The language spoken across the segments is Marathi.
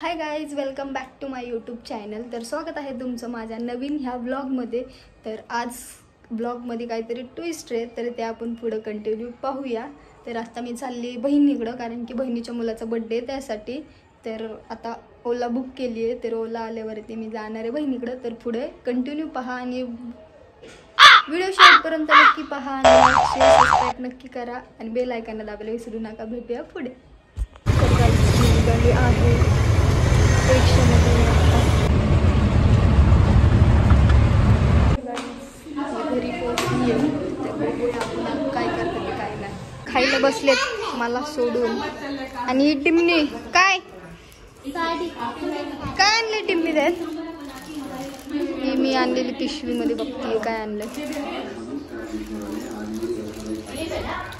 High guys, welcome back to my YouTube channel. तर स्वागत आहे तुमचं माझ्या नवीन ह्या ब्लॉगमध्ये. तर आज ब्लॉगमध्ये काहीतरी ट्विस्ट आहे, तर ते आपण पुढं कंटिन्यू पाहूया. तर आता मी चालली बहिणीकडं, कारण की बहिणीच्या मुलाचा बड्डे आहे त्यासाठी. तर आता ओला बुक केली आहे, तर ओला आल्यावरती मी जाणार आहे बहिणीकडं. तर पुढे कंटिन्यू पहा आणि व्हिडिओ शेवटपर्यंत नक्की पहा आणि सबस्क्राईब नक्की करा आणि बेल आयकॉन दाबायला विसरू नका. भेटूया पुढे. तर गाईज निघाली आहे घरी पोहोचली आहे. तर बघूया आपण काय करतात काय नाही. खायला बसलेत मला सोडून. आणि टिमनी काय काय आणलं टिमनी त्यात? मी आणलेली पिशवीमध्ये बघतीये काय आणलं.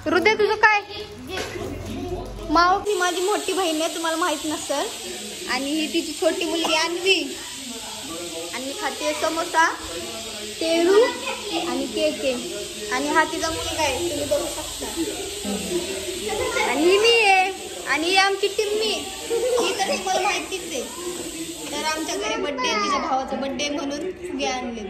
हृदय तुझं काय? माव ही माझी मोठी बहीण आहे, तुम्हाला माहित नसेल. आणि ही तिची छोटी मुलगी अन्वी. आणि खाते समोसा, पेरू आणि केक आहे. आणि हा तिचा मुलगा आहे, तुम्ही बघू शकता. आणि ही मी आहे आणि ही आमची टिम्मी. ही तर तुम्हाला माहितीच आहे. तर आमच्या घरी बड्डे, तिच्या भावाचा बड्डे म्हणून फुगे आणले.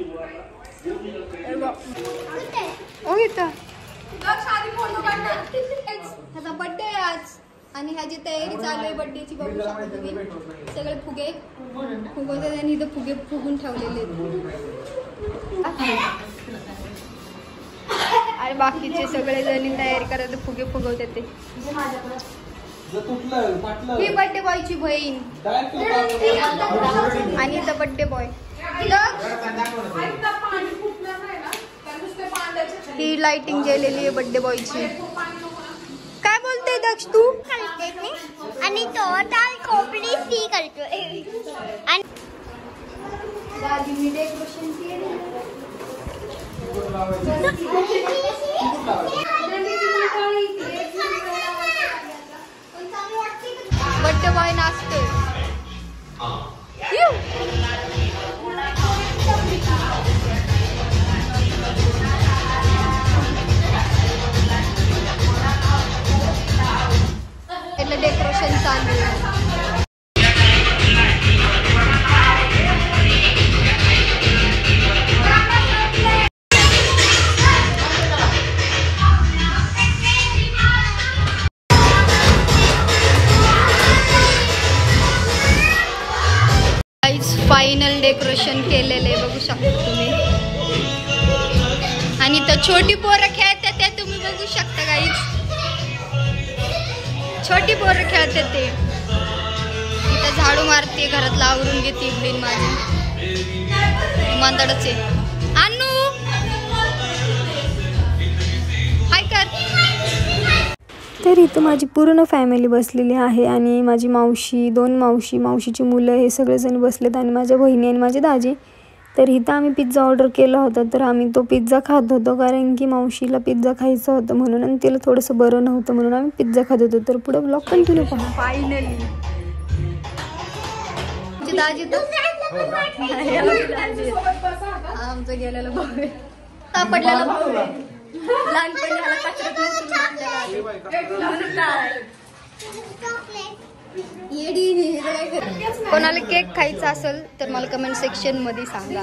ह्याचा बड्डे आहे आज आणि ह्याची तयारी चालू आहे बड्डेची. बघू शकता तुम्ही सगळे फुगे फुगवतात आणि इथं फुगे फुगून ठेवलेले आणि बाकीचे सगळे जणी तयारी करत फुगे फुगवतात ते. ही बड्डे बॉयची बहीण आणि इथं बड्डे बॉय. ही लाइटिंग गेलेली आहे बड्डे बॉयची. काय बोलते दक्ष तू? आणि तो दाल खोबरी सी करतोय. आणि दादीने डेकोरेशन केलं. बड्डे बॉय नाचतोय. डेकोरेशन चालू आहे. फायनल डेकोरेशन केलेले बघू शकता तुम्ही. आणि तर छोटी पोरं खेळतात ते तुम्ही बघू शकता गाईज. छोटी पोरं खेळते ते. इथं झाडू मारते, घरातला आवरून घेते बहीण माझी. मांदडच आहे. अन्नू हाय कर. तर इथं माझी पूर्ण फॅमिली बसलेली आहे आणि माझी मावशी, दोन मावशीची मुलं हे सगळेजण बसलेत आणि माझ्या बहिणी आणि माझे दाजी. तर इथं आम्ही पिझ्झा ऑर्डर केला होता. तर आम्ही तो पिझ्झा खात होतो कारण की मावशीला पिझ्झा खायचा होता म्हणून आणि तिला थोडंसं बरं नव्हतं म्हणून आम्ही पिझ्झा खात होतो. तर पुढे ब्लॉग कंटिन्यू पहा. फायनली दाजी आमचं गेलेलं भाऊ सापडलेलं भाऊ आहे. लहानपणी ह्याला कचऱ्यात कोणाला केक खायचा असेल तर मला कमेंट सेक्शन मध्ये सांगा.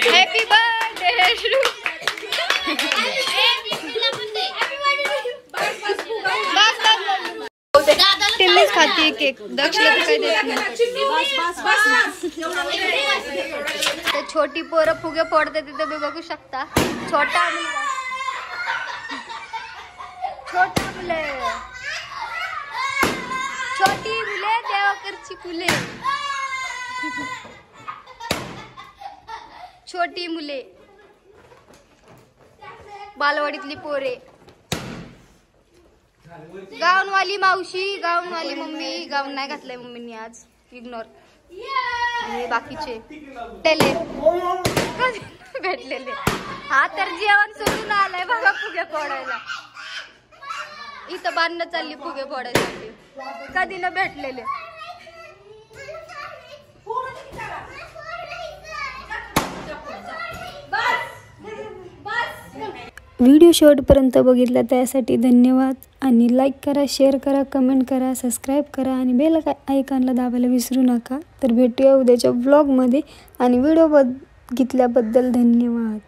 Happy birthday. टिम्मीच खाती केक. दक्षला तर काही देत नाही. तर छोटी पोरं फुगे फोडते तिथे मी बघू शकता. छोटा मुलगा, छोटा मुले, छोटी मुले देवाकरची फुले. छोटी मुले, बालवाडीतली पोरे, गाऊनवाली मावशी, गाऊनवाली मम्मी. गाऊन नाही घातलंय मम्मीनी आज, इग्नोर. आणि बाकीचे टेले भेटलेले. हा तर जेवण सोडून आलाय बघा फुगे फोडायला. इथं बांधणं चालली फुगे फोडायसाठी. कधी न भेटलेले. व्हिडिओ शेवटपर्यंत बघितला त्यासाठी धन्यवाद. आणि लाईक करा, शेअर करा, कमेंट करा, सबस्क्राईब करा आणि बेल आयकॉनला दाबायला विसरू नका. तर भेटूया उद्याच्या व्लॉगमध्ये आणि व्हिडिओ बघितल्याबद्दल धन्यवाद.